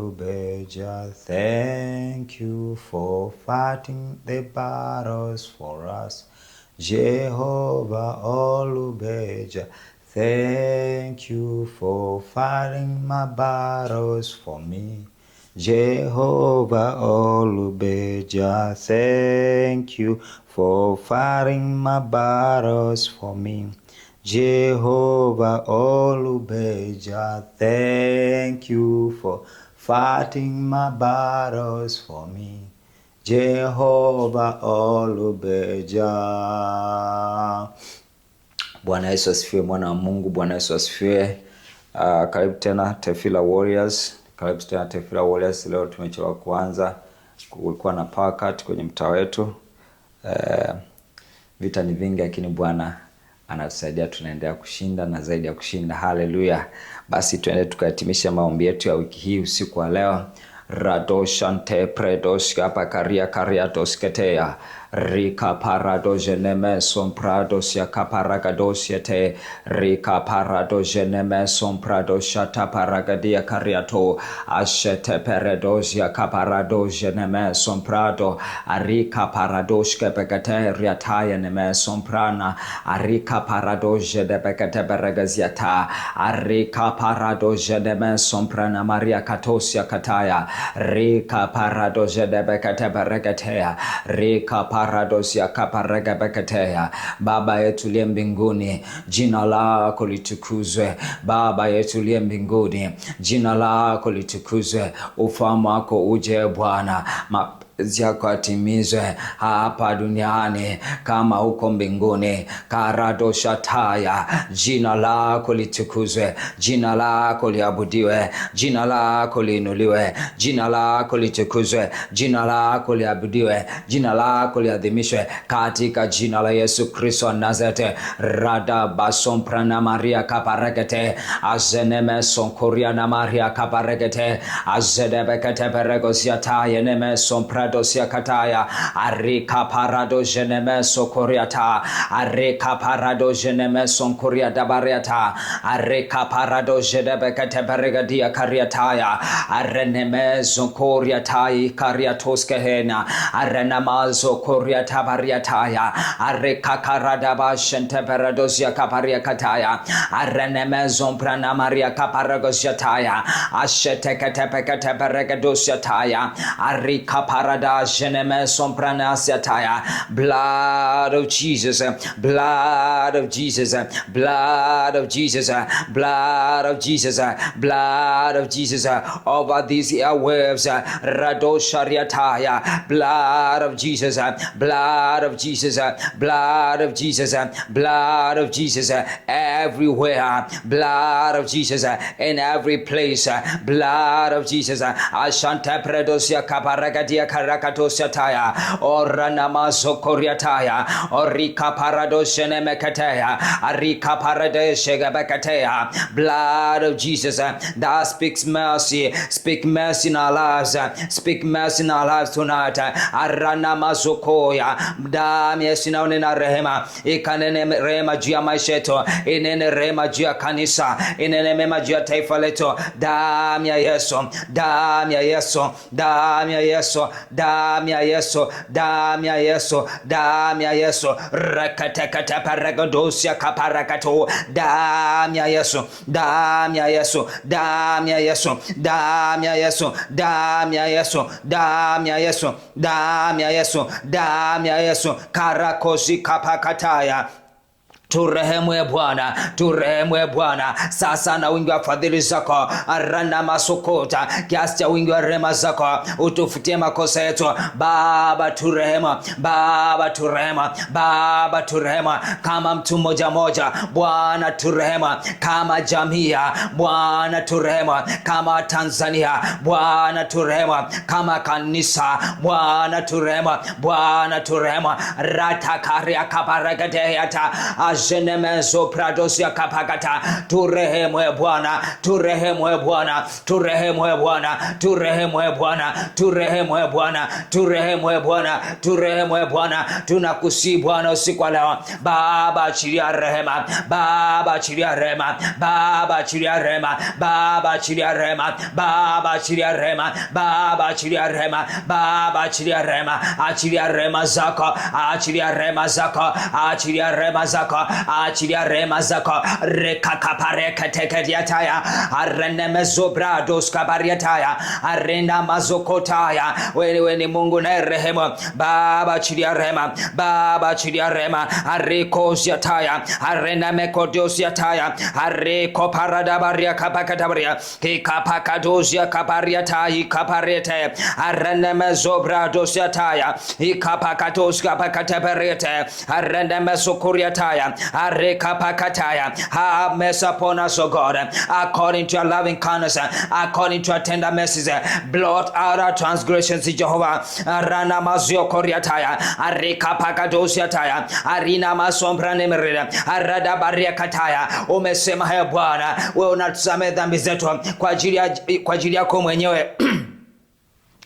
Olubeja, thank you for fighting the battles for us. Jehovah Olubeja, thank you for fighting my battles for me. Jehovah Olubeja, thank you for fighting my battles for me. Jehovah Olubeja, thank you for fighting my battles for me. Jehovah Olubeja. Bwana Yesu asifiwe, mwana wa Mungu. Bwana Yesu asifiwe. Karibu tena Tefila Warriors. Karibu tena Tefila Warriors. Leo tumechelewa kuanza. Kulikuwa na power cut kwenye mtaa wetu. Vita ni vingi lakini Bwana anatusaidia, tunaendelea kushinda na zaidi ya kushinda. Haleluya. Basi tuende tukahitimisha maombi yetu ya wiki hii usiku wa leo. Radoshante predos kapa karia tosketea rika paradojeneme son prados ya kaparagadosyete rika paradojeneme son pradoshata paragadia kariato ashete peredos ya kaparadojeneme son prado arika paradoshke pekate riataya neme son prana arika paradoje de pekate beregaziata arika paradojeneme son prana maria katosya kataya rika paradoje de pekate beregatea rika paradosia kaparega beketea. Baba yetu liye mbinguni, jina lako litukuzwe. Baba yetu liye mbinguni, jina lako litukuzwe. Ufalme wako uje Bwana, mapenzi yako yatimizwe hapa duniani kama huko mbinguni. Karadoshataya, jina lako litukuzwe, jina lako liabudiwe, jina lako liinuliwe, jina lako litukuzwe, jina lako liabudiwe, jina lako liadhimishwe katika jina la Yesu Kristo wa Nazareti. Rada bason prana Maria kaparegete azeneme son koreana Maria kaparegete azedebekete peregosiata yeneme son pradosia kataya arika parado jeneme so koreata arika parado jeneme son koreata bariata arika parado jedebekete peregadia kariataya areneme son koreatai kariatoske hena arenamazo koreata bariataya arika karada bashente peradosia kaparia kataya areneme son prana Maria kaparagosiataya ashetekete pekete peregadosia taya arika parada jeneme sompranasiataya. Blood of Jesus, blood of Jesus, blood of Jesus, blood of Jesus, blood of Jesus over these airwaves. Radoshariataya, blood of Jesus, blood of Jesus, blood of Jesus, blood of Jesus everywhere, blood of Jesus in every place, blood of Jesus. Ashanta predosia kaparagadia karakatosiataya orana mazokoriataya orika paradosene mekatea arika paradeshega bekatea. Blood of Jesus that speaks mercy, speak mercy in our lives, speak mercy in our lives tonight. Arana mazokoya damu yesinone na rehema ikanene rehema juu ya maisha yetu, inene rehema juu ya kanisa, inene mema juu ya taifa letu. Damu ya Yesu, damu ya Yesu, damu ya Yesu, damu ya Yesu, damu ya Yesu, damu ya Yesu. Rakatakata paragodosia kaparakato. Damu ya Yesu, damu ya Yesu, damu ya Yesu, damu ya Yesu, damu ya Yesu, damu ya Yesu, damu ya Yesu, damu ya Yesu. Karakosi kapakataya. Turehemu e Bwana, turehemu e Bwana. Sasa na wingi wa fadhili zako arana masokota kiasi cha wingi wa rehema zako utufutie makosa yetu Baba. Turehemu Baba, turehemu Baba, turehemu kama mtu mmoja mmoja Bwana, turehemu kama jamii Bwana, turehemu kama Tanzania Bwana, turehemu kama kanisa Bwana, turehemu Bwana, turehemu ratakaria kaparagadeata ajenemezo pradosia kapakata. Turehemu e Bwana, turehemu e Bwana, turehemu e Bwana, turehemu e Bwana, turehemu e Bwana, turehemu e Bwana, turehemu e Bwana. Tunakusihi Bwana usiku wa leo, Baba achilia rehema, Baba achilia rehema, Baba achilia rehema, Baba achilia rehema, Baba achilia rehema, Baba achilia rehema, Baba achilia rehema, achilia rehema zako, achilia rehema zako, achilia rehema zako, achilia rehema zako. Rekakapareka tekediataya, arene mezobrados kabariataya, arena mazokotaya. Wewe ni Mungu na rehema, Baba achilia rehema, Baba achilia rehema. Arekoziataya, arena mekodosiataya, areko paradabaria kapakatabaria, ikapakadozia kapariatai kaparete, arene mezobradosiataya, ikapakatos kapakateberete, arene mesokuriataya, arekapakataya. Have mercy upon us, O God, according to your loving kindness, according to your tender mercies. Blot out our transgressions, Jehovah. Rana mazio koriataya, arekapakadosiataya, arina masombra nemerida, arada baria kataya. Umesema haya Bwana, wewe unatusamehe dhambi zetu kwa ajili yako mwenyewe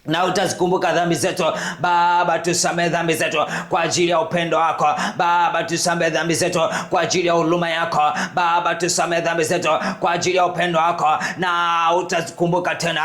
na utazikumbuka dhambi zetu. Baba, tusamehe dhambi zetu kwa ajili ya upendo wako. Baba, tusamehe dhambi zetu kwa ajili ya huruma yako. Baba, tusamehe dhambi zetu kwa ajili ya upendo wako, na utazikumbuka tena.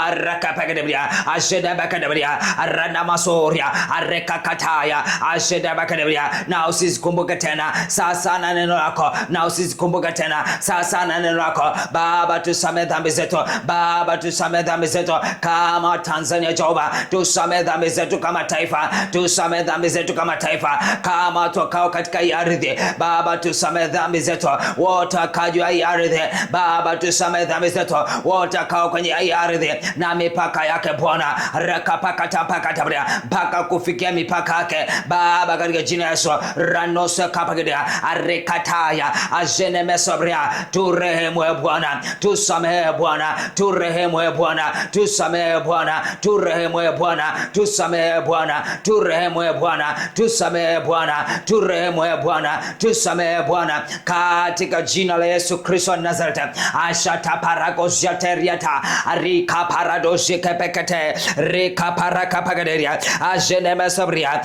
Arakapakadabria, ashedabakadabria, aranamasoria, arekakataya, ashedabakadabria, na usizikumbuke tena. Sasa na neno lako, na usizikumbuke tena. Sasa na neno lako. Baba, tusamehe dhambi zetu. Baba, tusamehe dhambi zetu kama Tanzania. Jehova, tusamehe dhambi zetu kama taifa, tusamehe dhambi zetu kama taifa, kama tukao katika hii ardhi. Baba, tusamehe dhambi zetu wote wakajua hii ardhi. Baba, tusamehe dhambi zetu wote wakao kwenye hii ardhi na mipaka yake Bwana, rakapakatapakatabria, mpaka kufikia mipaka yake Baba, katika jina Yesu. Ranose kapagadia, arekataya, ajenemesobria. Turehemu e Bwana, tusamehe Bwana, turehemu e Bwana, tusamehe Bwana, turehemu e Bwana, tusamehe Bwana, turehemu e Bwana, tusamehe Bwana, turehemu e Bwana, tusamehe Bwana, katika jina la Yesu Kristo wa Nazareth. Ashata paragosiateriata, rika paradosi kepekete, rika parakapagaderia, ajenemesabria.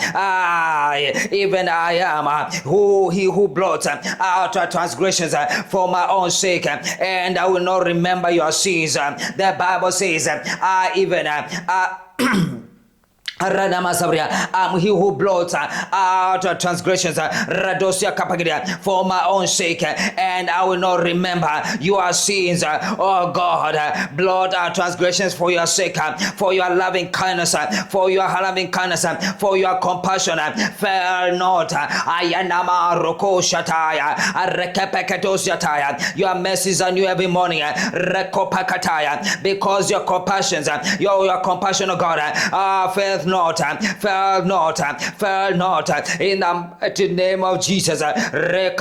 Even I am he who blots out our transgressions for my own sake, and I will not remember your sins. The Bible says, even I'm he who blots out transgressions, Radosia Kapagidia, for my own sake, and I will not remember your sins. Oh God, blot out transgressions for your sake, for your loving kindness, for your loving kindness, for your compassion. Fail not, Ayanama Roko Shataya, Rekapakatoshataya. Your mercies are new every morning, Rekopakataya, because your compassions, your compassion, oh God, faith not, fail not, fail not, in the mighty name of Jesus. Spirit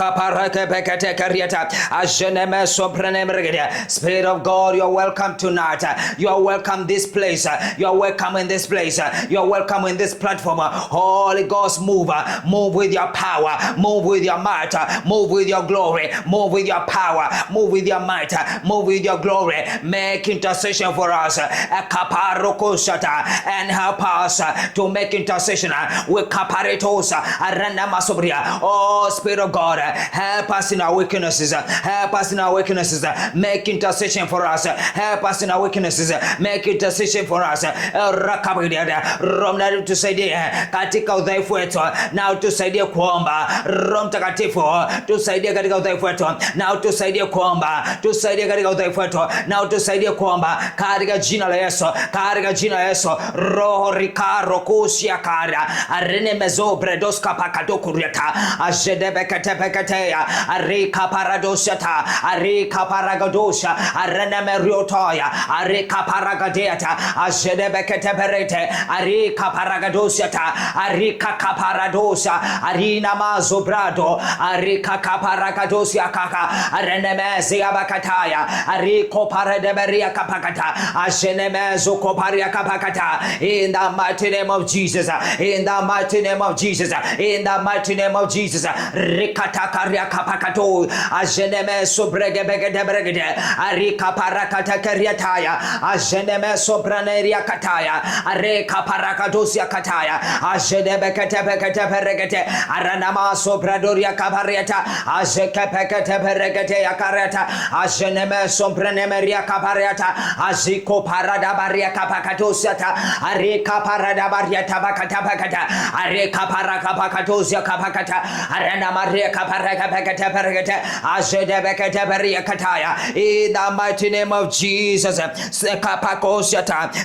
of God, you are welcome tonight. You are welcome this place. You are welcome in this place. You are welcome in this platform. Holy Ghost, move with your power, move with your might, move with your glory, move with your power, move with your might, move with your glory. Make intercession for us, and help us to make intercession with caparitos. Oh Spirit of God, help us in our weaknesses, help us in our weaknesses, make intercession for us, help us in our weaknesses, make intercession for us. Roho tusaidie katika udhaifu wetu, na utusaidie kuomba. Roho Mtakatifu, tusaidie katika udhaifu wetu, na utusaidie kuomba, tusaidie katika udhaifu wetu, na utusaidie kuomba katika jina la Yesu, katika jina la Yesu. Roho rikaro kusia kara arene mezo bredos kapakato kuriata ajedebekatepekatea arika paradosata arika paragadosha arene meriotoya arika paragadeata ajedebekateperete arika paragadosata arika kaparadosa arina mazobrado arika kaparagadosia kaka arene mezi abakataya ariko paradeberia kapakata ajenemezo koparia kapakata in the mighty name of Jesus. In the mighty name of Jesus. In the mighty name of Jesus. Rikata karia kapakato. Ajeneme sobrege begede bregede. Arika parakata kariataya. Ajeneme sobraneria kataya. Areka parakadosia kataya. Ajenebe kete bekete beregete. Aranama sobradoria kabariata. Ajeke pekete beregete yakareta. Ajeneme sobranemeria kabariata. Aziko parada baria kapakatosiata. Areka parada baria tabakata bakata. Areka paraka pakatosia kapakata. Arana maria kaparaka pekete beregete. Ajede bekete beria kataya. In the mighty name of Jesus.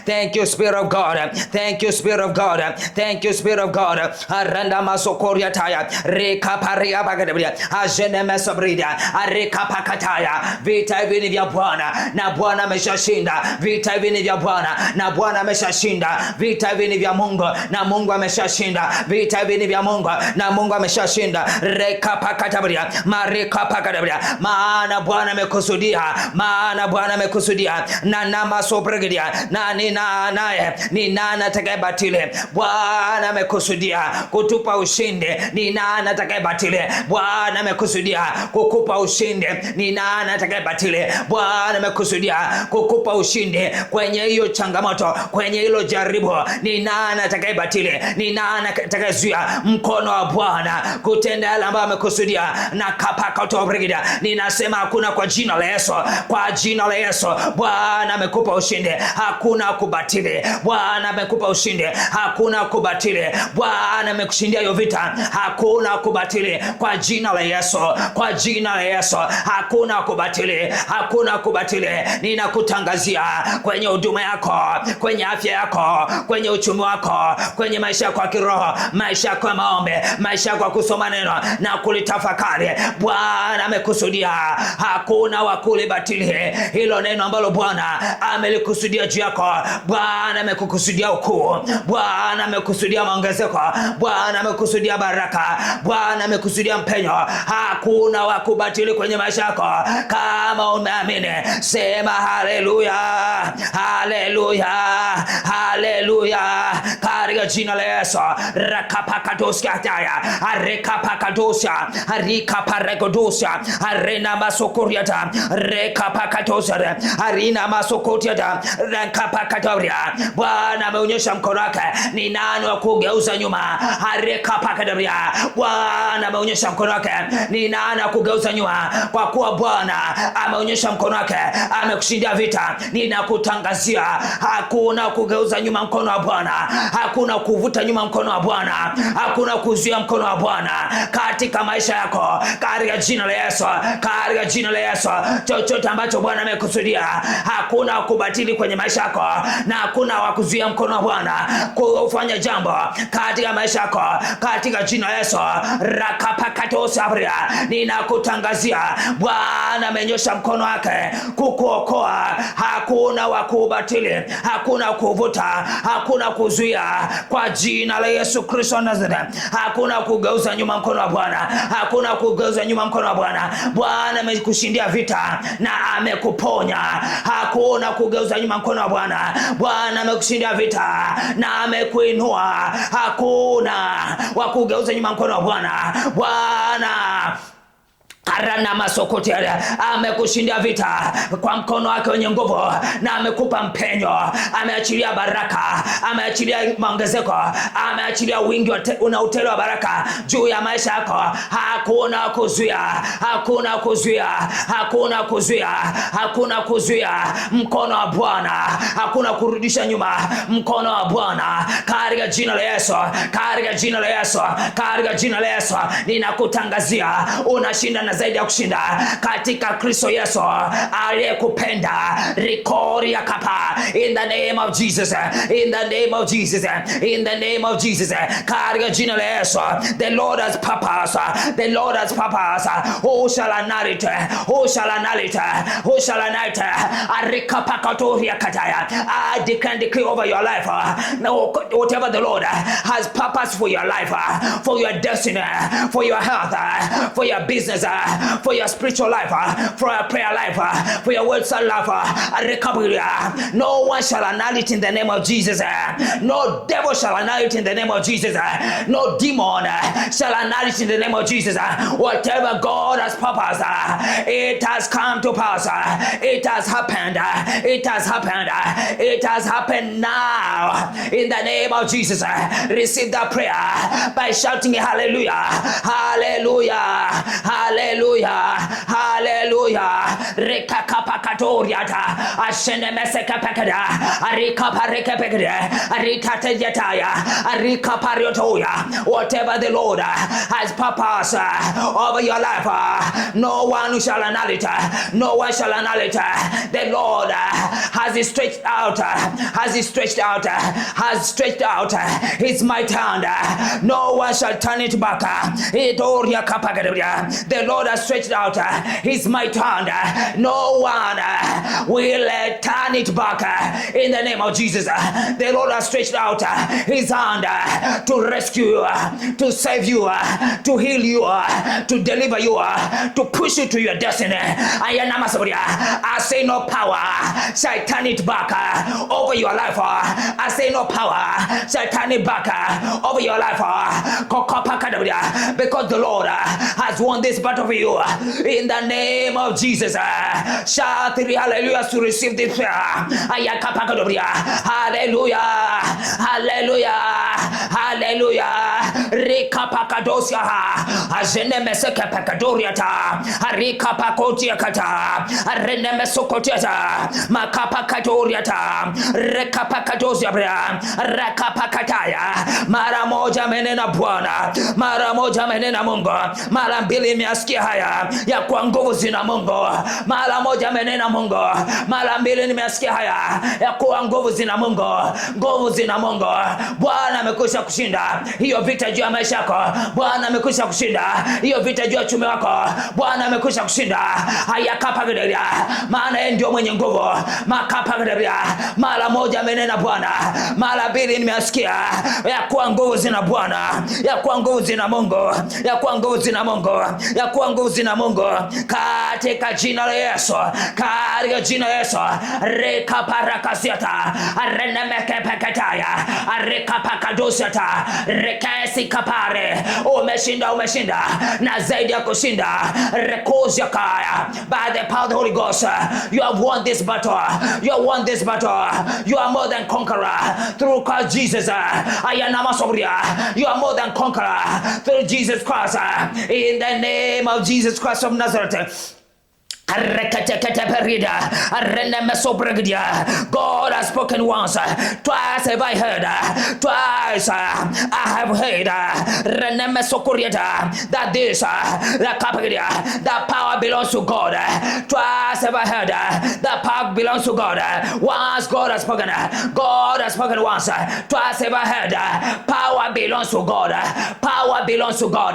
Thank you, Spirit of God. Thank you, Spirit of God. Thank you, Spirit of God. Aranda masokoria taya. Reka paria bagadabria. Ajene mesobrida. Areka pakataya. Vita hivi vya Bwana na Bwana ameshashinda. Vita hivi vya Bwana na Bwana ameshashinda. Vita hivi vya Mungu na Mungu ameshashinda. Vita hivi vya Mungu na Mungu ameshashinda. Reka pakatabria. Mareka pakadabria. Maana Bwana amekusudia. Maana Bwana amekusudia. Na nama sobregedia. Na ni nani atakayebatile? Bwana amekusudia kutupa ushindi. Ni nani atakayebatile? Bwana amekusudia kukupa ushindi. Ni nani atakayebatile? Bwana amekusudia kukupa ushindi kwenye hiyo changamoto, kwenye hilo jaribu. Ni nani atakayebatile? Ni nani atakayezuia mkono wa Bwana kutenda yale ambayo amekusudia? Na kapaka utobregedia. Ninasema hakuna, kwa jina la Yesu. Kwa jina la Yesu. Bwana amekupa ushindi. Hakuna kubatili. Bwana amekupa ushindi. Hakuna kubatili. Bwana amekushindia hiyo vita. Hakuna kubatili. Kwa jina la Yesu. Kwa jina la Yesu. Hakuna kubatili. Hakuna kubatili. Ninakutangazia kwenye huduma yako, kwenye afya yako, kwenye uchumi wako, kwenye maisha yako ya kiroho, maisha yako ya maombi, maisha yako ya kusoma neno na kulitafakari. Bwana amekusudia. Hakuna wa kulibatili hilo neno ambalo Bwana amelikusudia juu yako. Bwana amekukusudia ukuu. Bwana amekusudia maongezeko. Bwana amekusudia baraka. Bwana amekusudia mpenyo. Hakuna wa kubatili kwenye maisha yako. Kama umeamini, sema haleluya, haleluya, haleluya, katika jina la Yesu. Rakapakadosia taya, rekapakadosia, rikaparegodosia, arena masokoriata, rekapakadosia, arina masokotiata, rekapakatoria. Bwana ameonyesha mkono wake. Ni nani wa kugeuza nyuma? Rekapakatoria. Bwana ameonyesha mkono wake. Ni nani wa kugeuza nyuma? Kwa kuwa Bwana ameonyesha mkono wake, amekushindia vita. Ninakutangazia hakuna kugeuza nyuma mkono wa Bwana. Hakuna kuvuta nyuma mkono wa Bwana. Hakuna kuzuia mkono wa Bwana katika maisha yako, katika jina la Yesu. Katika jina la Yesu. Chochote ambacho Bwana amekusudia, hakuna kubatili kwenye maisha yako, na hakuna wa kuzuia mkono wa Bwana kufanya jambo katika maisha yako, katika jina la Yesu. Rakapakatosabria. Ninakutangazia Bwana amenyosha mkono wake kukuokoa. Hakuna wa kubatili, hakuna kuvuta, hakuna kuzuia, kwa jina la Yesu Kristo Nazareth. Hakuna kugeuza nyuma mkono wa Bwana. Hakuna kugeuza nyuma mkono wa Bwana. Bwana amekushindia vita na amekuponya. Hakuna kugeuza nyuma mkono wa Bwana. Bwana amekushindia vita na amekuinua. Hakuna wa kugeuza nyuma mkono wa Bwana. Bwana Arana masokoti amekushindia vita kwa mkono wake wenye nguvu, na amekupa mpenyo. Ameachilia baraka, ameachilia maongezeko, ameachilia wingi una utele wa baraka juu ya maisha yako. Hakuna kuzuia, hakuna kuzuia, hakuna kuzuia, hakuna kuzuia mkono wa Bwana. Hakuna kurudisha nyuma mkono wa Bwana, katika jina la Yesu, katika jina la Yesu, katika jina la Yesu. Ninakutangazia unashinda na zaidi ya kushinda katika Kristo Yesu aliyekupenda. Rikoria kapa, in the name of Jesus, in the name of Jesus, in the name of Jesus, katika jina la Yesu. The Lord has purpose, the Lord has purpose. Who shall annul it? Who shall annul it? Who shall annul it? Arikapakatoria kataya. I declare over your life, whatever the Lord has purpose for your life, for your destiny, for your health, for your business, for your spiritual life, for your prayer life, for your words of life. No one shall annul it in the name of Jesus. No devil shall annul it in the name of Jesus. No demon shall annul it in the name of Jesus. Whatever God has purposed, it has come to pass. It has happened. It has happened. It has happened now. In the name of Jesus, receive that prayer by shouting hallelujah, hallelujah, hallelujah, hallelujah. Rekakapakatoriata, ashenemeseka arikaparekepekede, arikatejataya, arikapariotoya. Whatever the Lord has purpose over your life, no one shall annul it. No one shall annul it. The Lord has stretched out, has stretched out, has stretched out his mighty hand. No one shall turn it back. The Lord has stretched out his mighty hand. No one will turn it back in the name of Jesus. The Lord has stretched out his hand to rescue you, to save you, to heal you, to deliver you, to push you to your destiny. I say no power shall turn it back over your life. I say no power shall turn it back over your life. Because the Lord has won this battle for you. In the name of Jesus. Shout hallelujah to receive this prayer. Hallelujah. Hallelujah. Hallelujah. Rika pakadosia. Azene meseke pakadoriata. Rika pakotia kata. Arene mesokotiata. Makapa kadoriata. Reka pakadosia bra. Reka pakataya. Mara moja menena Bwana. Mara moja menena Mungu. Mara mbili miasikia haya ya kwa nguvu zina Mungu. Mara moja menena Mungu. Mara mbili nimesikia haya ya kwa nguvu zina Mungu. Nguvu zina Mungu. Bwana amekwisha kushinda hiyo vita juu ya maisha yako. Bwana amekwisha kushinda hiyo vita juu ya uchumi wako. Bwana amekwisha kushinda haya kapa gederia. Maana yeye ndio mwenye nguvu. Makapa gederia. Mara moja menena Bwana. Mara mbili nimesikia ya kwa nguvu zina Bwana. Ya kwa nguvu zina Mungu. Ya kwa nguvu zina Mungu. Ya kwa nguvu zina Mungu. Katika jina la Yesu. Katika jina la Yesu. Reka parakasiata. Arenemeke pekataya. Reka pakadosiata. Rekesi kapare. Umeshinda, umeshinda. Na zaidi ya kushinda. Rekozia kaya. By the power of the Holy Ghost. You have won this battle. You have won this battle. You are more than conqueror. Through Christ Jesus. You are more than conqueror. Through Jesus Christ. In the name of Jesus Christ of Nazareth. God has spoken once, twice have I heard, twice I have heard that this the power belongs to God. Twice have I heard that power belongs to God. Once God has spoken once. Twice have I heard power belongs to God. Power belongs to God.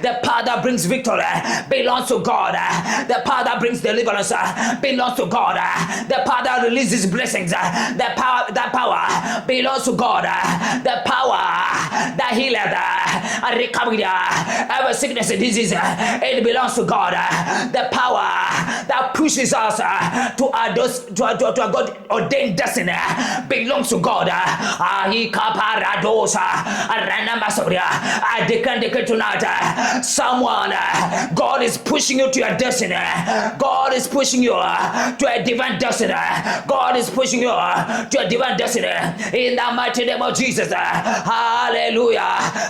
The power that brings victory belongs to God. The power that brings deliverance belongs to God. The power that releases blessings, that power belongs to God. The power that healeth every sickness and disease, it belongs to God. The power that pushes us to a God ordained destiny belongs to God. I declare tonight, someone, God is pushing you to your destiny. God is pushing you to a divine destiny. God is pushing you to a divine destiny. In the mighty name of Jesus. Hallelujah.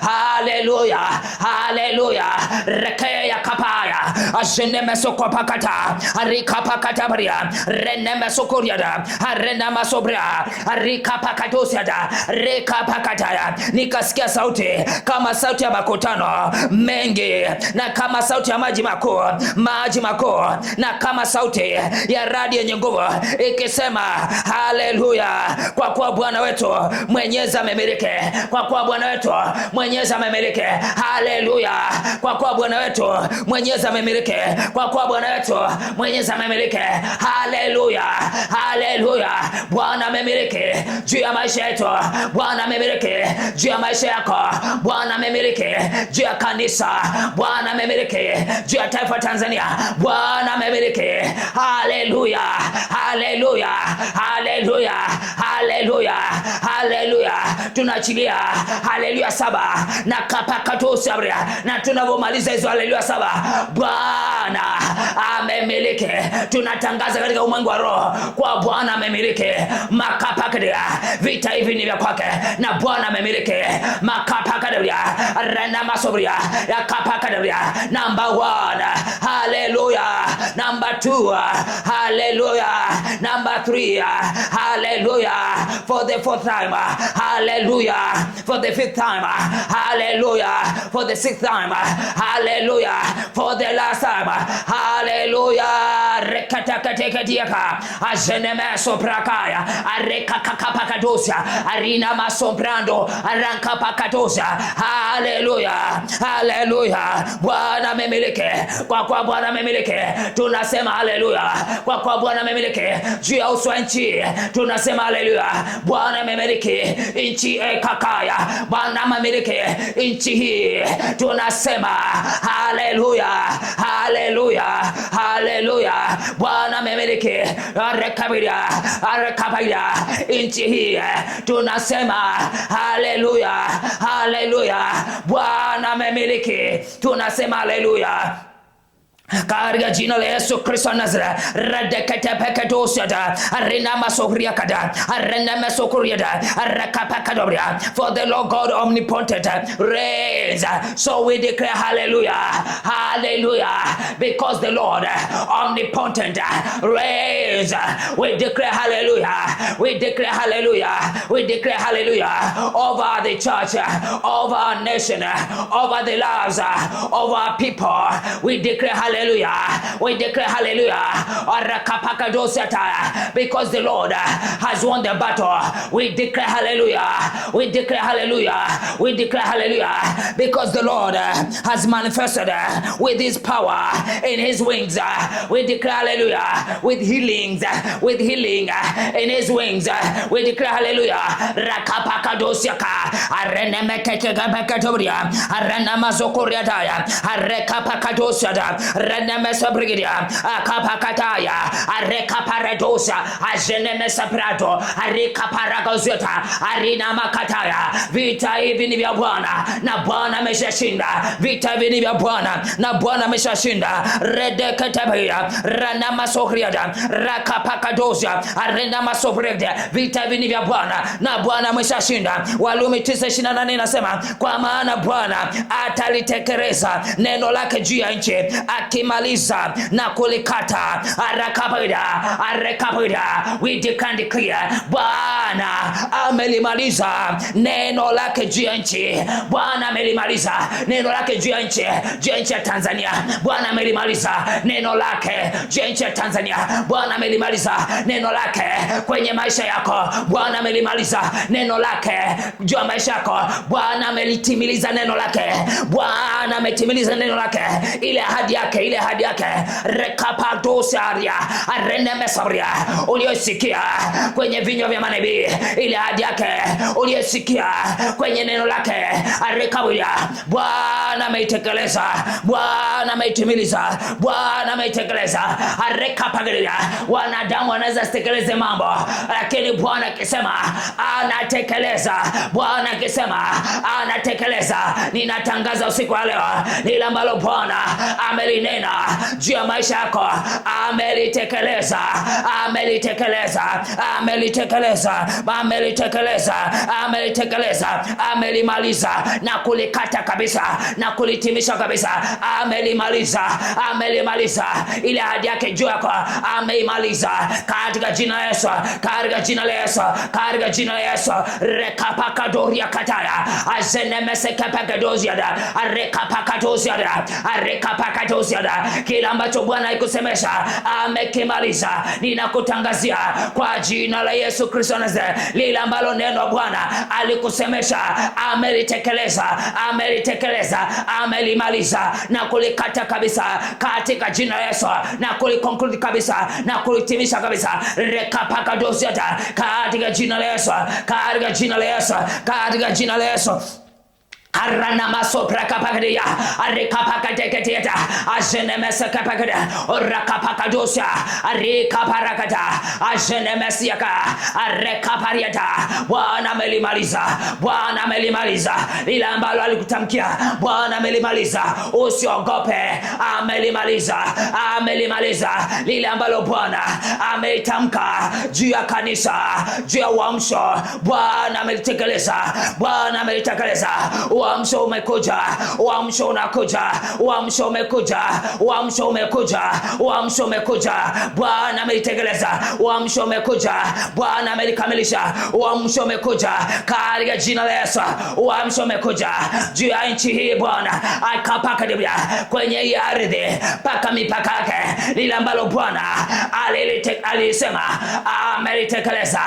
Hallelujah. Hallelujah. Rekeya kapaya. Ashene mesoko pakata. Arika pakata bria. Rene mesokoriada. Arena masobria. Arika pakatosiada. Reka pakataya. Nikasikia sauti kama sauti ya makutano mengi, na kama sauti ya maji makuu na kama sauti ya radi yenye nguvu ikisema haleluya, kwa kuwa Bwana wetu Mwenyezi amemiliki, kwa kuwa Bwana wetu Mwenyezi amemiliki. Haleluya, kwa kuwa Bwana wetu Mwenyezi amemiliki, kwa kuwa Bwana wetu Mwenyezi amemiliki. Haleluya, haleluya. Bwana amemiliki juu ya maisha yetu. Bwana amemiliki juu ya maisha yako. Bwana amemiliki juu ya kanisa. Bwana amemiliki juu ya taifa Tanzania. Bwana amemiliki. Haleluya, haleluya, haleluya, haleluya, haleluya. Tunaachilia haleluya 7 na kapakatosabria, na tunavomaliza hizo haleluya 7, Bwana amemiliki. Tunatangaza katika ulimwengu wa roho kwa Bwana amemiliki. Makapakadia, vita hivi ni vya kwake, na Bwana amemiliki. Makapakadia, rena masobria ya kapakadia. Number 1, hallelujah. Number 2, hallelujah. Number 3, hallelujah. For the 4th time, hallelujah. For the 5th time, hallelujah. For the 6th time, hallelujah. For the last time, hallelujah. Rekatakatekatiaka, ajeneme soprakaya, arekakakapakadosia, arina masomprando, arankapakadosia. Hallelujah, hallelujah. Bwana amemiliki, kwa kuwa Bwana amemiliki, tunasema hallelujah. Kwa kuwa Bwana amemiliki juu ya uso wa nchi, tunasema hallelujah. Bwana amemiliki nchi kakaya, Bwana amemiliki nchi hii, tunasema hallelujah, hallelujah, hallelujah. Bwana amemiliki arekabiria nchi hii, tunasema hallelujah, hallelujah. Bwana amemiliki, tunasema hallelujah. Katika jina la Yesu Kristo Nazareth, radekatepekadosada, arinamasohriakada, arinamasohriada, arakapakadobria. For the Lord God omnipotent reigns. So we declare hallelujah, hallelujah, because the Lord omnipotent reigns. We declare hallelujah, we declare hallelujah, we declare hallelujah over the church, over our nation, over the lives of our people. We declare hallelujah. We declare hallelujah. Because the Lord has won the battle. We declare hallelujah. We declare hallelujah. We declare hallelujah. Because the Lord has manifested with his power in his wings. We declare hallelujah. With healings, with healing in his wings. We declare hallelujah. Rakapakadosiaka. Arenemekekekabekatoria. Arenamazokoriataya. Arekapakadosiada. Renemesa brigidia, akapakataya, arekaparedosa, ajenemesa prato, arekaparagozeta, arina makataya. Vita hivi ni vya Bwana, na Bwana ameshashinda. Vita hivi ni vya Bwana, na Bwana ameshashinda. Redekatabia, ranamasohriada, rakapakadosa, arenamasohriada. Vita hivi ni vya Bwana, na Bwana ameshashinda. Warumi 9:28 inasema, kwa maana Bwana atalitekeleza neno lake juu ya nchi, akimaliza na kulikata. Arekapida. We declare Bwana amelimaliza neno lake juu ya nchi. Bwana amelimaliza neno lake juu ya nchi, juu ya nchi ya Tanzania. Bwana amelimaliza neno lake juu ya nchi ya Tanzania. Bwana amelimaliza neno lake kwenye maisha yako. Bwana amelimaliza neno lake juu ya maisha yako. Bwana amelitimiliza neno lake. Bwana ametimiliza neno lake, ile ahadi yake, ile ahadi yake. Rekapadosaria, arenemesaria, uliyosikia kwenye vinywa vya manabii, ile ahadi yake uliyosikia kwenye neno lake. Arekabuya, Bwana ameitekeleza, Bwana ameitimiliza, Bwana ameitekeleza. Arekapagalia, wanadamu wanaweza sitekeleze mambo, lakini Bwana akisema anatekeleza. Bwana akisema anatekeleza. Ninatangaza usiku wa leo, ile ambalo Bwana amelinena juu ya maisha yako, amelitekeleza, amelitekeleza, amelitekeleza, amelitekeleza, amelitekeleza, amelimaliza na kulikata kabisa na kulitimisha kabisa. Amelimaliza, amelimaliza ile ahadi yake juu yako, ameimaliza katika jina la Yesu, katika jina la Yesu, katika jina la Yesu. Rekapakadoria kataya, azenemesekapakadosia, rekapakadosia, rekapakadosia, Kila ambacho Bwana alikusemesha amekimaliza. Ninakutangazia kwa jina la Yesu Kristo Nazareti, lile ambalo neno Bwana alikusemesha amelitekeleza, amelimaliza na kulikata kabisa katika jina la Yesu, na kulikonkludi kabisa na kulitimisha kabisa. Rekapaka dosiata katika jina la Yesu, katika jina la Yesu, katika jina la Yesu. Arana maso prakapakadia arikapakateketieta ajenemesakapakada orakapakadosia arikaparakata ajenemesiaka arekapariata. Bwana amelimaliza lile ambalo alikutamkia. Bwana amelimaliza, usiogope. Amelimaliza lile ambalo Bwana ameitamka juu ya kanisa, juu ya uamsho. Bwana amelitekeleza. Uamsho umekuja, uamsho unakuja, uamsho umekuja. Bwana amelitekeleza, uamsho umekuja, Bwana amelikamilisha, uamsho umekuja katika jina la Yesu. Uamsho umekuja juu ya nchi hii. Bwana akapaka dibia kwenye hii ardhi paka mipaka yake, lile ambalo Bwana alisema amelitekeleza.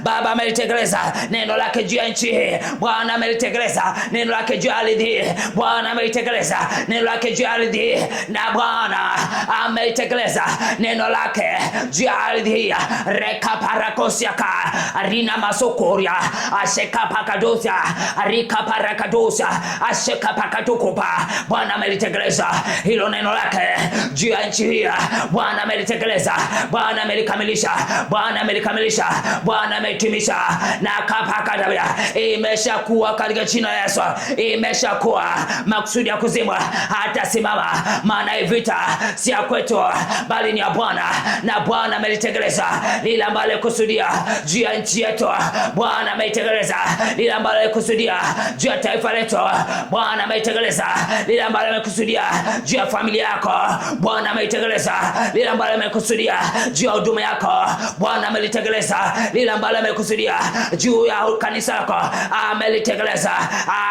Baba amelitekeleza neno lake juu ya nchi hii. Bwana amelitekeleza neno lake juu ya ardhi hii. Bwana amelitekeleza neno lake juu ya ardhi hii. Na Bwana amelitekeleza neno lake juu ya ardhi hii. Reka parakosiaka arina masokoria asheka pakadosia arika parakadosia asheka pakatukupa. Bwana amelitekeleza hilo neno lake juu ya nchi hii. Bwana amelitekeleza, Bwana amelikamilisha, Bwana amehitimisha na kapakadabia. Imeshakuwa katika jina la Yesu. Imeshakuwa. Makusudi ya kuzimwa hata simama, maana vita si ya kwetu bali ni ya Bwana, na Bwana amelitekeleza lile ambalo alikusudia juu ya nchi yetu. Bwana amelitekeleza lile ambalo alikusudia juu ya taifa letu. Bwana amelitekeleza lile ambalo amekusudia juu ya familia yako. Bwana amelitekeleza lile ambalo amekusudia juu ya huduma yako. Bwana amelitekeleza lile ambalo amekusudia juu ya kanisa lako.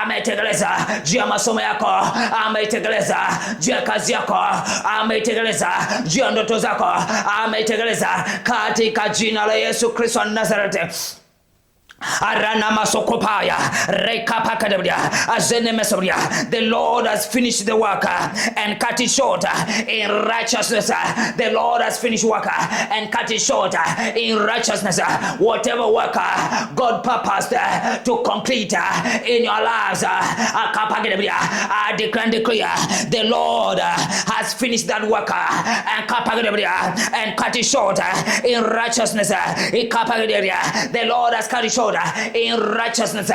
Ametekeleza juu ya masomo yako. Ametekeleza juu ya kazi yako. Ametekeleza juu ya ndoto zako. Ametekeleza katika jina la Yesu Kristo wa Nazareti. Arana masokopaya rekapakadabia azenemesobria. The Lord has finished the work and cut it short in righteousness. The Lord has finished work and cut it short in righteousness. Whatever work God purposed to complete in your lives, I declare and declare the Lord has finished that work and cut it short in righteousness. The Lord has cut it short in righteousness.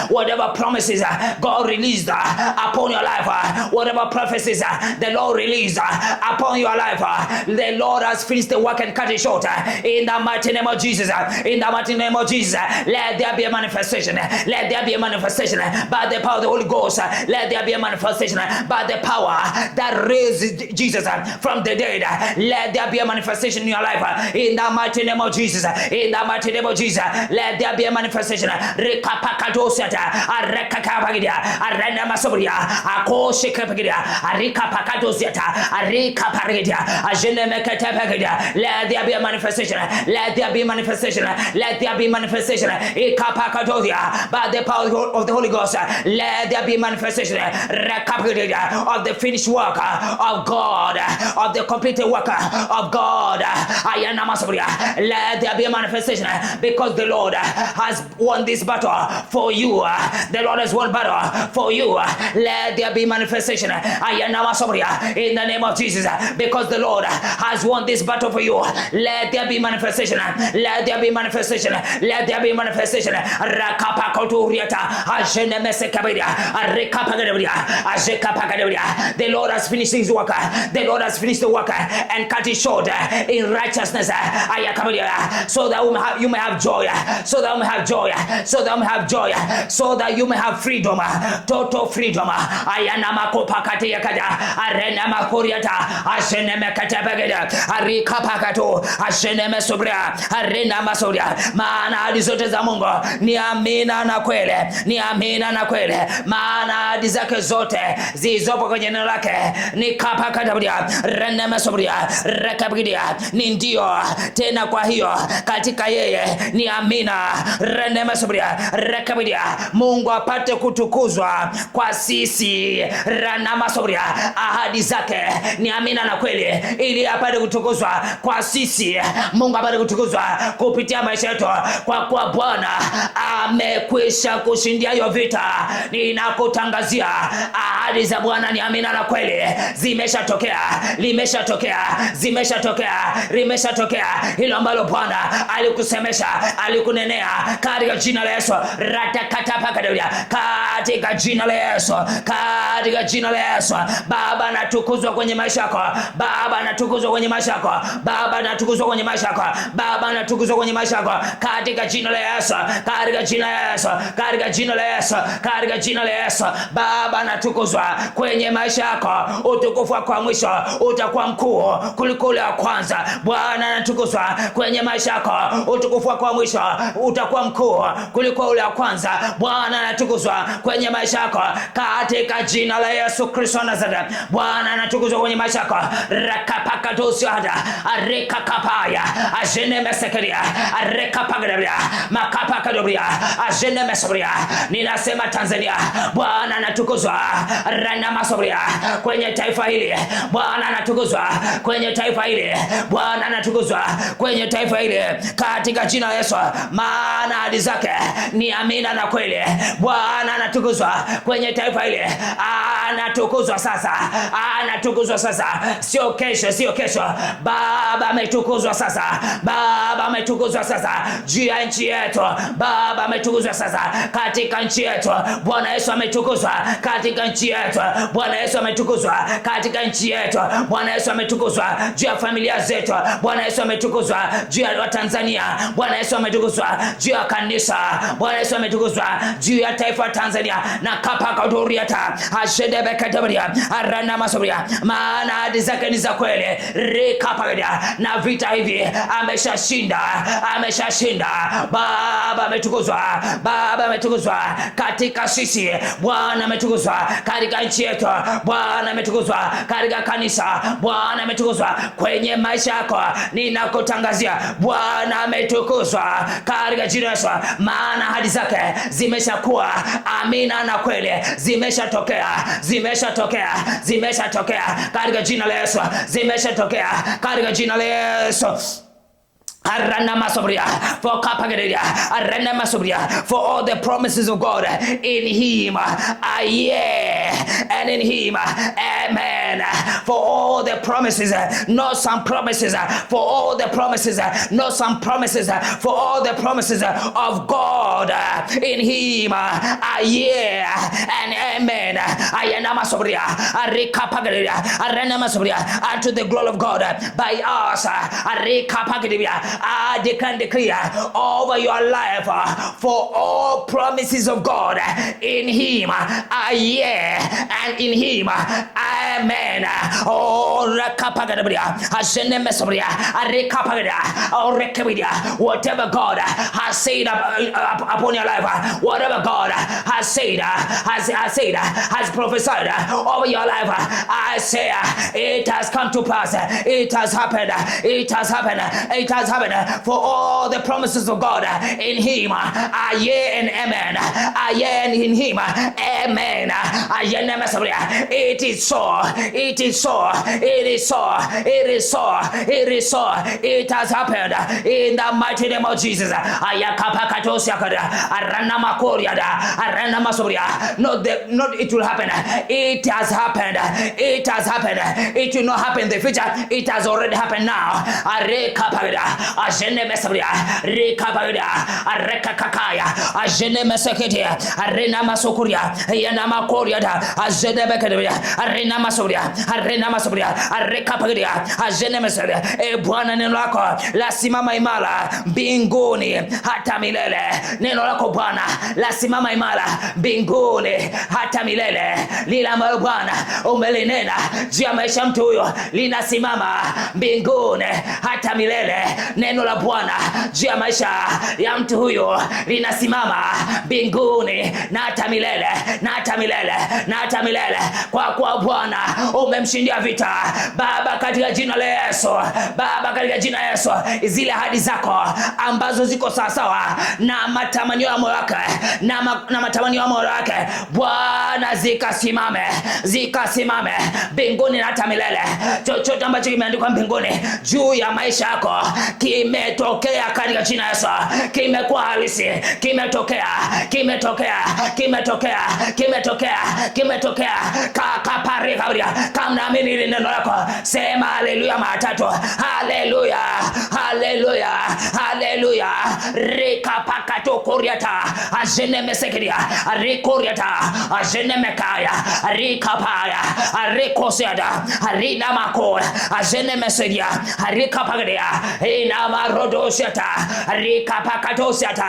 Whatever promises God released upon your life, whatever prophecies the Lord released upon your life, the Lord has finished the work and cut it short in the mighty name of Jesus. In the mighty name of Jesus, let there be a manifestation. Let there be a manifestation by the power of the Holy Ghost. Let there be a manifestation by the power that raised Jesus from the dead. Let there be a manifestation in your life in the mighty name of Jesus. In the mighty name of Jesus, let there be a manifestation. Rekapakadosata, arekakabagidia, arenamasobria, akoshikabagidia, arikapakadosiata, arikapagidia, ajenemekatabagidia. Let there be a manifestation. Let there be a manifestation. Let there be manifestation. Ikapakadosia, by the power of the Holy Ghost. Let there be manifestation. Rekapagidia, of the finished work of God, of the completed work of God. Ayanamasobria. Let there be a manifestation, because the Lord has won this battle for you. The Lord has won battle for you. Let there be manifestation in the name of Jesus, because the Lord has won this battle for you. Let there be manifestation. Let there be manifestation. Let there be manifestation. The Lord has finished his work. The Lord has finished the work and cut it short in righteousness. So so that you may have joy, so that you may have joy, so that you may have joy, so that you may have freedom, total freedom. Ayana makopa katia kaja, arena makuriata, ashene mekatebegeda, arika pakato, ashene mesubria, arena masoria. Maana ahadi zote za Mungu ni amina na kweli, ni amina na kweli. Maana ahadi zake zote zilizopo kwenye neno lake ni kapakatabria, rena mesubria, rekabidia, ni ndio tena. Kwa hiyo katika yeye ni amina, rena mesubria, rekabidia, Mungu apate kutukuzwa kwa sisi, rana masobria. Ahadi zake ni amina na kweli, ili apate kutukuzwa kwa sisi. Mungu apate kutukuzwa kupitia maisha yetu, kwa kuwa Bwana amekwisha kushindia hiyo vita. Ninakutangazia ahadi za Bwana ni amina na kweli, zimeshatokea, limeshatokea, zimeshatokea, limeshatokea. Hilo ambalo Bwana alikusemesha, alikunenea, katika jina la Yesu, ratakatapakadoria, katika jina la Yesu, katika jina la Yesu. Baba natukuzwa kwenye maisha yako, Baba natukuzwa kwenye maisha yako, Baba natukuzwa kwenye maisha yako, Baba natukuzwa kwenye maisha yako, katika jina la Yesu, katika jina la Yesu, katika jina la Yesu, katika jina la Yesu. Baba natukuzwa kwenye maisha yako, utukufu wako wa mwisho utakuwa mkuu kuliko ule wa kwanza. Bwana natukuzwa kwenye maisha yako, utukufu wako wa mwisho utakuwa mkuu kuliko ule wa kwanza. Bwana natukuzwa kwenye maisha yako, katika jina la Yesu Kristo Nazareth. Bwana natukuzwa kwenye maisha yako, rakapakatosiada, arekakapaya, ajene mesekeria, arekapagabria, makapakadobria, ajene mesobria. Ninasema Tanzania, Bwana natukuzwa, rana masobria, kwenye taifa hili. Bwana natukuzwa kwenye taifa hili, Bwana natukuzwa kwenye taifa hili, katika jina la Yesu. Maana ahadi zake ni amina na kweli. Bwana anatukuzwa kwenye taifa hili, anatukuzwa sasa, anatukuzwa sasa, sio kesho, sio kesho. Baba ametukuzwa sasa, Baba ametukuzwa sasa juu ya nchi yetu, Baba ametukuzwa sasa katika nchi yetu. Bwana Yesu ametukuzwa katika nchi yetu, Bwana Yesu ametukuzwa katika nchi yetu, Bwana Yesu ametukuzwa juu ya familia zetu, Bwana Yesu ametukuzwa juu ya Tanzania, Bwana Yesu ametukuzwa juu ya kanisa, Bwana Yesu ametukuzwa juu ya taifa Tanzania. Na kapaka doriata ashedebe katabria arana masobria. Maana ahadi zake ni za kweli, rekapagada, na vita hivi ameshashinda, ameshashinda. Baba ametukuzwa, Baba ametukuzwa katika sisi, Bwana ametukuzwa katika nchi yetu, Bwana ametukuzwa katika kanisa, Bwana ametukuzwa kwenye maisha yako. Ninakutangazia Bwana ametukuzwa katika jina la Yesu. Maana ahadi zake zimeshakuwa amina na kweli, zimeshatokea, zimeshatokea, zimeshatokea katika jina la Yesu, zimeshatokea katika jina la Yesu. Arana masobria, for kapagadia, arana masobria, for all the promises of God in Him, yeah, and in Him, amen. For all the promises, not some promises, for all the promises, not some promises, for all the promises of God in Him, yeah, and amen. Ayana masobria, arikapagadia, arana masobria, unto the glory of God by us, arikapagadia. I declare over your life for all promises of God in Him, yeah, and in Him, amen. Oh, whatever God has said upon your life, whatever God has said, has prophesied over your life, I say it has come to pass, it has happened, it has happened, it has happened. For all the promises of God in Him, yeah and amen, yeah and in Him, amen. It is so, it is so, it is so, it is so, it is so. It has happened in the mighty name of Jesus. Not it will happen, it has happened, it has happened. It will not happen in the future, it has already happened now. Ajene mesabria, rekabaya, arekakakaya, arena masokuria, yana makoria, ajene bekeria, arena masobria, arena masobria, arekapagia, ajene mesobria. Bwana neno lako la simama imara mbinguni hata milele. Neno lako Bwana la simama imara mbinguni hata milele. Lile ambalo Bwana umelinena juu ya maisha mtu huyo linasimama mbinguni hata milele. Neno la Bwana juu ya maisha ya mtu huyo linasimama mbinguni na hata milele, na hata milele, na hata milele. Kwa kuwa Bwana umemshindia vita Baba, katika jina la Yesu. Baba, katika jina la Yesu, zile ahadi zako ambazo ziko sawasawa na matamanio ya moyo wake, na matamanio ya moyo wake Bwana, zikasimame mbinguni na hata milele. Chochote ambacho kimeandikwa mbinguni juu ya maisha yako kimetokea katika jina la Yesu. Kimekuwa halisi, kimetokea. Kakapare kauria. Kama naamini hili neno lako, sema haleluya matatu. Haleluya, haleluya, haleluya. Rekapakato koriata, ajene mesekeria, rekoriata, ajene mekaya, rekapaya, rekosiada, arina makora, ajene meseria, rekapagria, ina marodosiata, rekapakatosiata,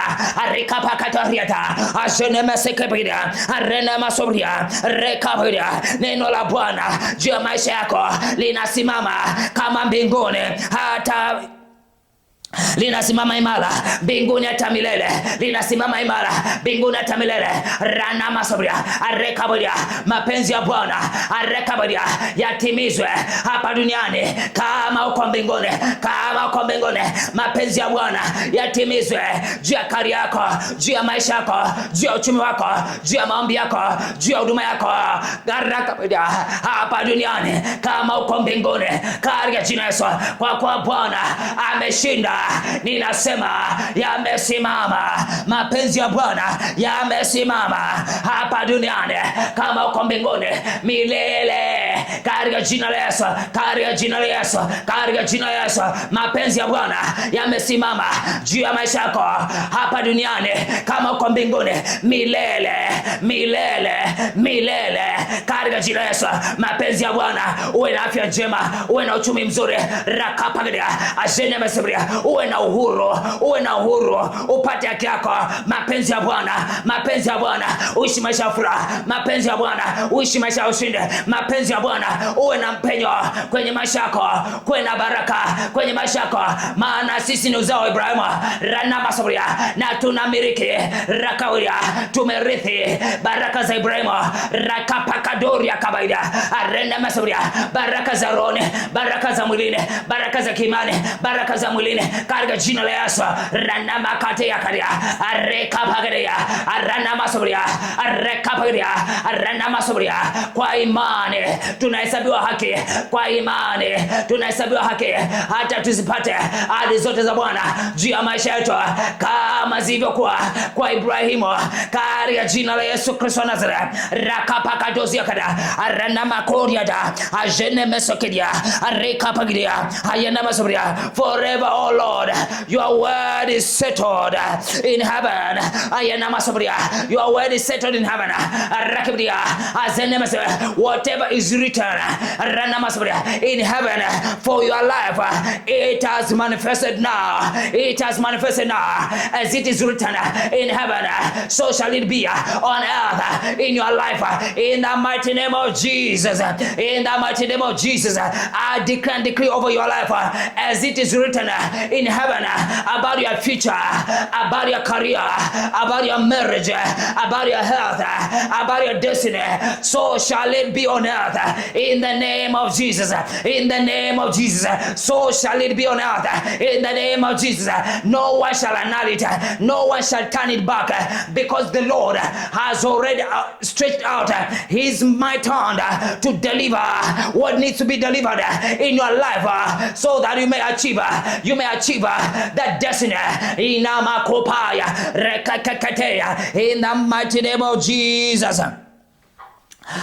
rekapakatoriata, ajene mesekeria, arena masobria, rekapagria. Neno la Bwana juu ya maisha yako linasimama kama mbinguni hata linasimama imara mbinguni hata milele. Linasimama imara mbinguni hata milele. Rana masobria, arekaboria. Mapenzi ya Bwana arekaboria yatimizwe hapa duniani kama uko mbinguni, kama uko mbinguni. Mapenzi ya Bwana yatimizwe juu ya kari yako, juu ya maisha yako, juu ya uchumi wako, juu ya maombi yako, juu ya huduma yako. Arekaboria hapa duniani kama uko mbinguni katika jina la Yesu. Kwa kuwa Bwana ameshinda, ninasema yamesimama. Mapenzi ya Bwana yamesimama hapa duniani kama uko mbinguni milele katika jina la Yesu, katika jina la Yesu, katika jina la Yesu. Mapenzi ya Bwana yamesimama juu ya maisha yako hapa duniani kama uko mbinguni milele, milele, milele katika jina la Yesu. Mapenzi ya Bwana, uwe na afya njema, uwe na uchumi mzuri, rakapagia, ajene mesebria, uwe na uhuru, uwe na uhuru, upate haki yako. Mapenzi ya Bwana, mapenzi ya Bwana, uishi maisha ya furaha. Mapenzi ya Bwana, uishi maisha ya ushindi. Mapenzi ya Bwana, uwe na mpenyo kwenye maisha yako, kuwe na baraka kwenye maisha yako, maana sisi ni uzao wa Ibrahimu. Rana masobria, na tunamiliki rakauria, tumerithi baraka za Ibrahimu. Rakapakadoria kabaida, arena masobria, baraka za roho, baraka za mwilini, baraka za kimani, baraka za mwilini katika jina la Yesu. Rana makate ya karia, arekapagaria, arana masobria, arekapagaria, arana masobria. Kwa imani tunahesabiwa haki, kwa imani tunahesabiwa haki hata tuzipate ahadi zote za Bwana juu ya maisha yetu kama zilivyokuwa kwa Ibrahimu katika jina la Yesu Kristo wa Nazareth. Rakapakadozia kada, arana makoria da, ajene mesokedia, arekapagaria, ayana masobria. Forever, oh Lord, your word is settled in heaven. Ayana masobria, your word is settled in heaven. Rakibria, azene masobria. Whatever is written in heaven for your life, it has manifested now. It has manifested now. As it is written in heaven, so shall it be on earth in your life. In the mighty name of Jesus. In the mighty name of Jesus, I declare and decree over your life as it is written in heaven about your future, about your career, about your marriage, about your health, about your destiny. So shall it be on earth in the name of Jesus. In the name of Jesus, so shall it be on earth in the name of Jesus. No one shall annul it, no one shall turn it back, because the Lord has already stretched out his mighty hand to deliver what needs to be delivered in your life, so that you may achieve that destiny in the mighty name of Jesus.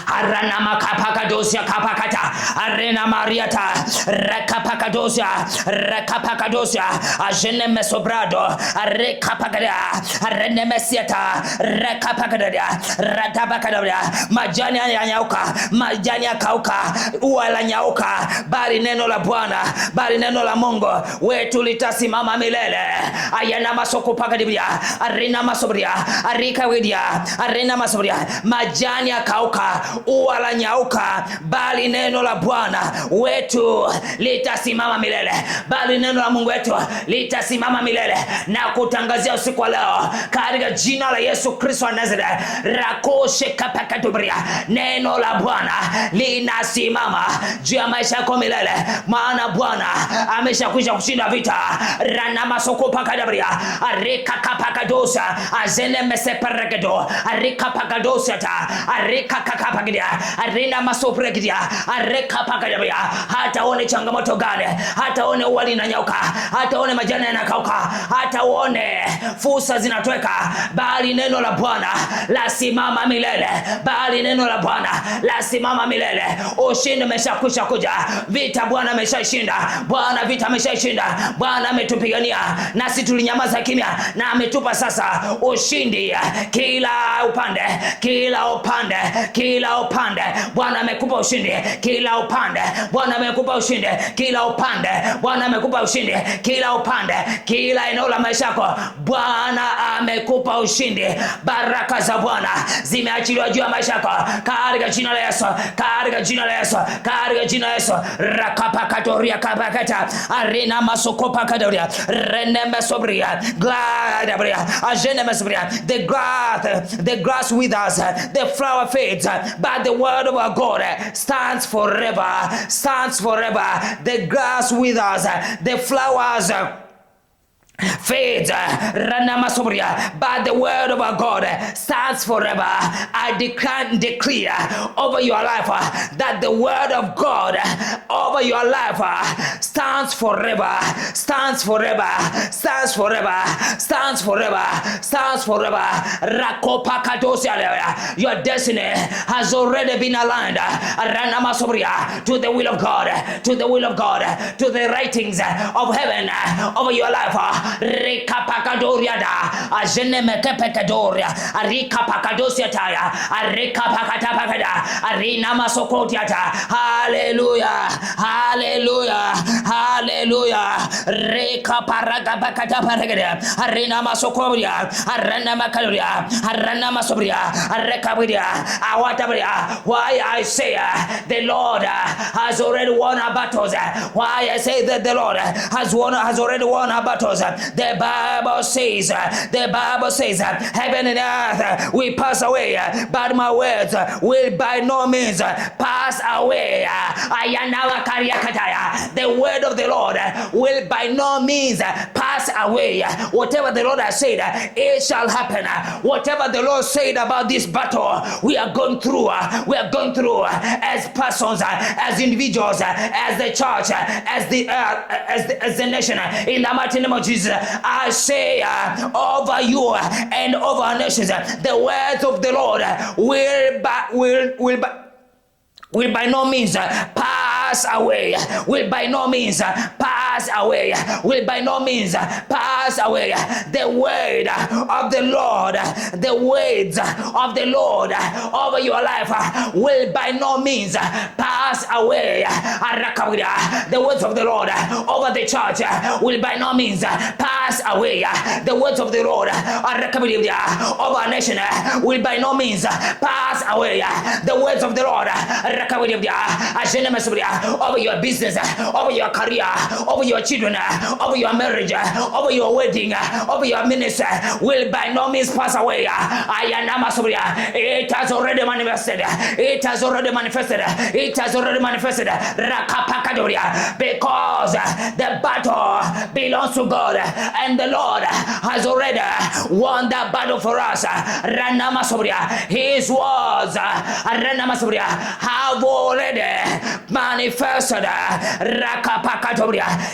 Arana makapakadosia kapakata. Arena mariata. Rekapakadosia. Rekapakadosia. Ajene mesobrado. Rekapakada. Arene mesiata. Rekapakada. Ratabakada. Majani ya nyauka. Majani ya kauka. Ua la nyauka. Bali neno la Bwana. Bali neno la Mungu wetu litasimama milele. Ayana masoko pakadibia. Arena masobria. Arika wedia. Arena masobria. Majani ya kauka. Ua la nyauka, bali neno la Bwana wetu litasimama milele. Bali neno la Mungu wetu litasimama milele. Na kutangazia usiku wa leo katika jina la Yesu Kristo wa Nazareth, rakoshe kapakatubria, neno la Bwana linasimama juu ya maisha yako milele. Maana Bwana ameshakwisha kushinda vita. Rana masoko pakadabria, arika kapakadosa, azene meseparegedo, arika pakadosa ta, arika kakapagadia, arina masopregedia, arika pakadia. Hata one changamoto gani, hata one uwali na nyauka, hata one majani yanakauka, hata one fursa zinatoweka, bali neno la Bwana lasimama milele. Bali neno la Bwana lasimama milele. Ushindi umeshakwisha kuja. Vita Bwana ameshashinda. Bwana vita ameshashinda. Bwana ametupigania nasi tulinyamaza kimya, na ametupa sasa ushindi kila upande, kila upande, kila upande. Bwana amekupa ushindi kila upande. Bwana amekupa ushindi kila upande. Bwana amekupa ushindi kila upande, kila eneo la maisha yako. Bwana amekupa ushindi. Baraka za Bwana zimeachiliwa juu ya maisha yako katika jina la Yesu, katika jina la Yesu, katika jina la Yesu. Rakapakatoria kapakata, arena masokopa kadoria, reneme sobria, gladabria, ajeneme sobria. The grass withers, the flower fades, but the word of our God stands forever, stands forever. The grass withers, the flowers fades, but the word of our God stands forever. I declare over your life that the word of God over your life stands forever, stands forever, stands forever, stands forever, stands forever. Your destiny has already been aligned to the will of God, to the will of God, to the writings of heaven over your life. Rika pakadoriada, ajene mekepekadoria, arika pakadosiataya, arika pakatapakada, arina masokotiata. Hallelujah, hallelujah, hallelujah. Rika paraga pakatapakada, arina masokoria, arana makadoria, arana masobria, arekaburia, awatabria. Why I say the Lord has already won our battles. Why I say that the Lord has already won our battles. The Bible says, heaven and earth will pass away, but my words will by no means pass away. The word of the Lord will by no means pass away. Whatever the Lord has said, it shall happen. Whatever the Lord said about this battle we are going through, as persons, as individuals, as the church, as the nation, in the mighty name of Jesus, I say over you and over our nations, the words of the Lord will by no means pass away. Will by no means pass away. Will by no means pass away. The word of the Lord, the words of the Lord over your life will by no means pass away. The words of the Lord over the church will by no means pass away. The words of the Lord over our nation will by no means pass away. The words of the Lord over your business, over your career, over your children, over your marriage, over your wedding, over your ministry will by no means pass away. It has already manifested. It has already manifested. It has already manifested. Because the battle belongs to God, and the Lord has already won that battle for us. His words have already manifested.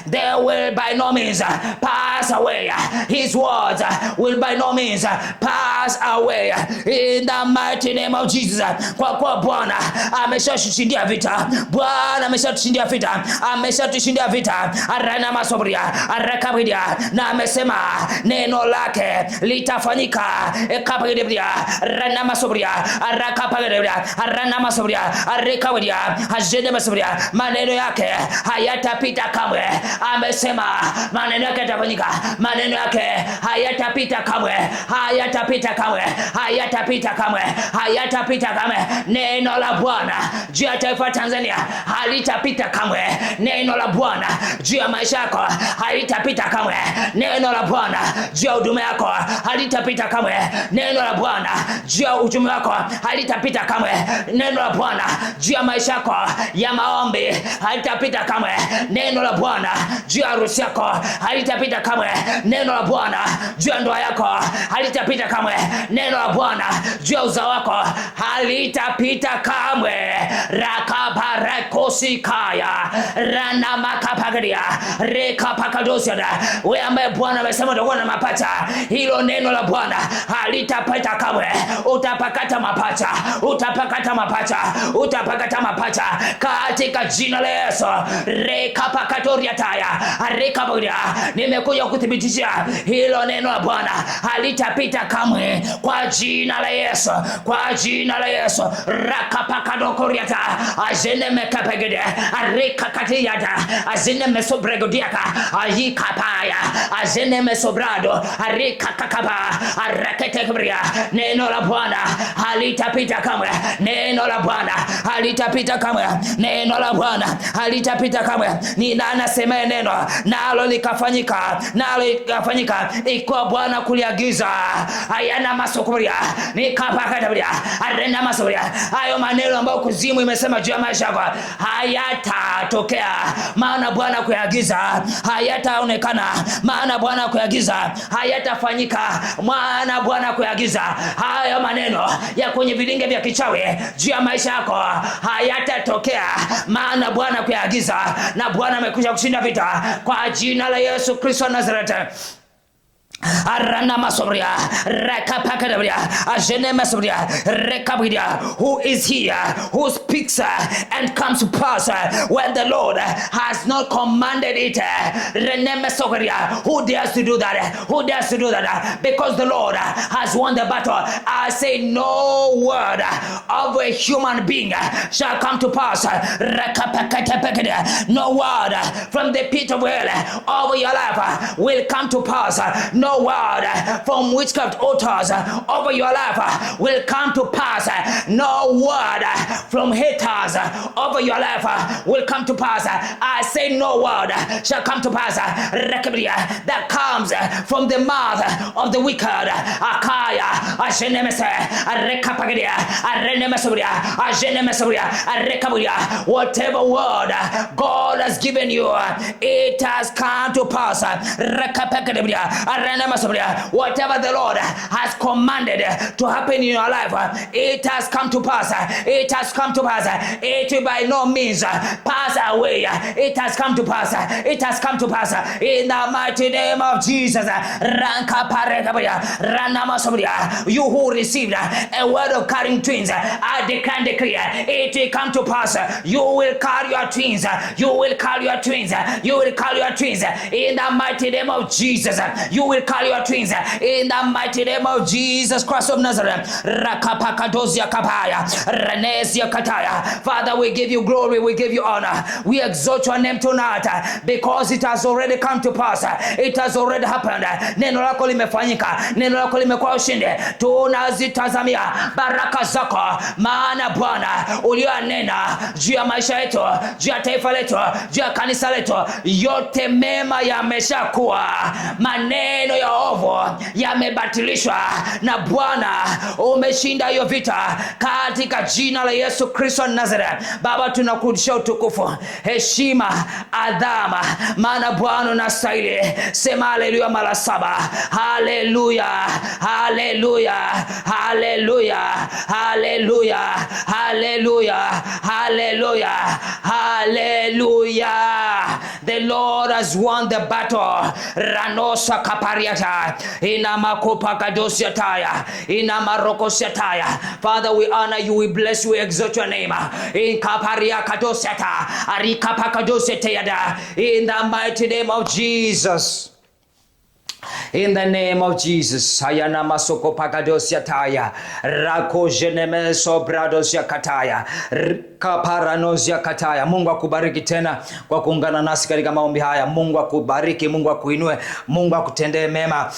they will by no means pass away. His words will by no means pass away in the mighty name of Jesus. Kwa kuwa Bwana ameshatushindia vita, Bwana ameshatushindia vita, ameshatushindia vita. Arana masobria, arakabidia, na amesema neno lake litafanyika. Ekabidia, arana masobria, arakabidia, arana masobria, arakabidia, ajende masobria. Maneno yake hayatapita kamwe. Amesema maneno yake yatafanyika, maneno yake hayatapita kamwe, hayatapita kamwe, hayatapita kamwe, hayatapita kamwe. Neno la Bwana juu ya taifa Tanzania halitapita kamwe. Neno la Bwana juu ya maisha yako halitapita kamwe. Neno la Bwana juu ya huduma yako halitapita kamwe. Neno la Bwana juu ya uchumi wako halitapita kamwe. Neno la Bwana juu ya maisha yako ya maombi halitapita kamwe. Neno la Bwana juu ya harusi yako halitapita kamwe. Neno la Bwana juu ya ndoa yako halitapita kamwe. Neno la Bwana juu ya uzao wako halitapita kamwe. Rakabarekosikaya rana makapagaria rekapakadosia. Wewe ambaye Bwana amesema utakuwa na mapacha, hilo neno la Bwana halitapita kamwe. Utapakata mapacha, utapakata mapacha, utapakata mapacha katika jina la Yesu. Rekapakatoria taya rekaboria. Nimekuja kuthibitishia hilo neno la Bwana halitapita kamwe kwa jina la Yesu, kwa jina la Yesu. Rakapakadokoriata azene mekapegede rekakatiata azene mesobregodiaka ayikapaya azene mesobrado rekakakaba araketekbria. Neno la Bwana halitapita kamwe. Neno la Bwana halitapita kamwe. Neno la Bwana halitapita kamwe. Ni nani asema neno nalo likafanyika, nalo likafanyika iko Bwana kuliagiza. Hayana masokuria nikapakadabria arena masokuria. Hayo maneno ambayo kuzimu imesema juu ya maisha yako hayatatokea, maana Bwana kuyagiza. Hayataonekana, maana Bwana kuyagiza. Hayatafanyika, maana Bwana kuyagiza. Hayo maneno ya kwenye vilinge vya kichawi juu ya maisha yako hayatatokea, maana Bwana kuyagiza, na Bwana amekuja kushinda vita kwa jina la Yesu Kristo wa Nazareti. Arana masobria rekapakadabria ajene masobria rekabidia. Who is here who speaks and comes to pass when the Lord has not commanded it? Renemesoria. Who dares to do that? Who dares to do that? Because the Lord has won the battle. I say no word of a human being shall come to pass. No word from the pit of hell over your life will come to pass. No word from witchcraft altars over your life will come to pass. No word from haters over your life will come to pass. I say no word shall come to pass that comes from the mouth of the wicked. Akaya ajenemese rekapagadia arenemesoria ajenemesoria rekaburia. Whatever word God has given you, it has come to pass. Rekapagadia arenemesoria. Whatever the Lord has commanded to happen in your life, it has come to pass. It has come to pass. It will by no means pass away. It has come to pass. It has come to pass in the mighty name of Jesus. You who received a word of carrying twins, I declare and declare it will come to pass. You will carry your twins. You will carry your twins. You will carry your twins in the mighty name of Jesus. You will carry your twins in the mighty name of Jesus Christ of Nazareth. Father, we give you glory, we give you honor, we exalt your name tonight because it has already come to pass. It has already happened. Neno lako limefanyika, neno lako limekuwa ushindi. Tunazitazamia baraka zako, maana Bwana ulionena juu ya maisha yetu, juu ya taifa letu, juu ya kanisa letu, yote mema yameshakuwa. Maneno ya ovu yamebatilishwa na Bwana. Umeshinda hiyo vita katika jina la Yesu Kristo Nazareth. Baba, tunakurudishia utukufu, heshima, adhama, maana Bwana unastahili. Sema haleluya mara 7. Haleluya, haleluya, haleluya, haleluya, haleluya, haleluya, haleluya. The Lord has won the battle. Ranosa kapariata ina makopa kadosia taya ina marokosia taya. Father, we honor you, we bless you, we exalt your name. In kaparia kadosia ta arika pakadosia tayada, in the mighty name of Jesus. In the name of Jesus. Ayana masoko pagadosia taya rako jeneme sobradosia kataya kaparanosia kataya. Mungu akubariki tena kwa kuungana nasi katika maombi haya. Mungu akubariki, Mungu akuinue, Mungu akutendee mema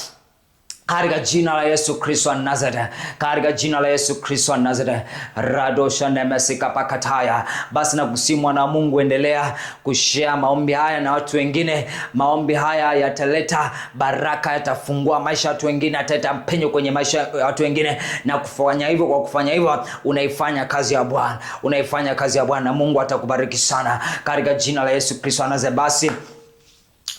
katika jina la Yesu Kristo wa Nazareth, katika jina la Yesu Kristo wa Nazareth. Radosha nemesika pakataya. Basi na kusimwa na Mungu, endelea kushare maombi haya na watu wengine. Maombi haya yataleta baraka, yatafungua maisha ya watu wengine, yataleta mpenyo kwenye maisha ya watu wengine. Na kufanya hivyo, kwa kufanya hivyo unaifanya kazi ya Bwana, unaifanya kazi ya Bwana. Mungu atakubariki sana katika jina la Yesu Kristo wa Nazareth. Basi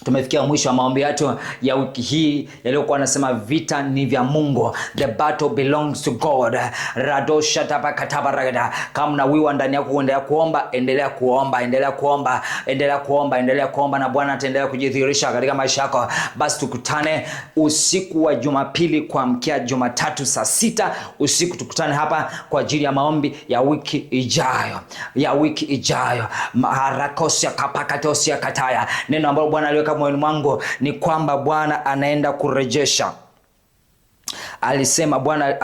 tumefikia mwisho wa maombi yetu ya wiki hii yaliyokuwa yanasema vita ni vya Mungu. The battle belongs to God. Radosha tabakatabaragada. Kama na wiwa ndani yako kuendelea kuomba, endelea kuomba, endelea kuomba, endelea kuomba, endelea kuomba, na Bwana ataendelea kujidhihirisha katika maisha yako. Basi tukutane usiku wa Jumapili kuamkia Jumatatu saa 6 usiku. Tukutane hapa kwa ajili ya maombi ya wiki ijayo. Ya wiki ijayo. Maharakosia kapakatosia kataya. Neno ambalo Bwana aliweka moyoni mwangu ni kwamba Bwana anaenda kurejesha. Alisema Bwana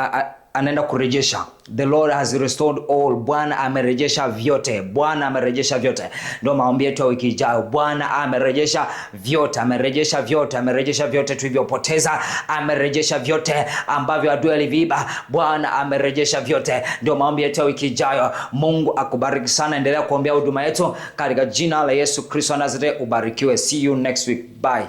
anaenda kurejesha. The Lord has restored all. Bwana amerejesha vyote. Bwana amerejesha vyote. Ndio maombi yetu ya wiki ijayo. Bwana amerejesha vyote, amerejesha vyote, amerejesha vyote tulivyopoteza, amerejesha vyote ambavyo adui aliviiba. Bwana amerejesha vyote. Ndio maombi yetu ya wiki ijayo. Mungu akubariki sana. Endelea kuombea huduma yetu katika jina la Yesu Kristo wa Nazareth. Ubarikiwe. See you next week. Bye.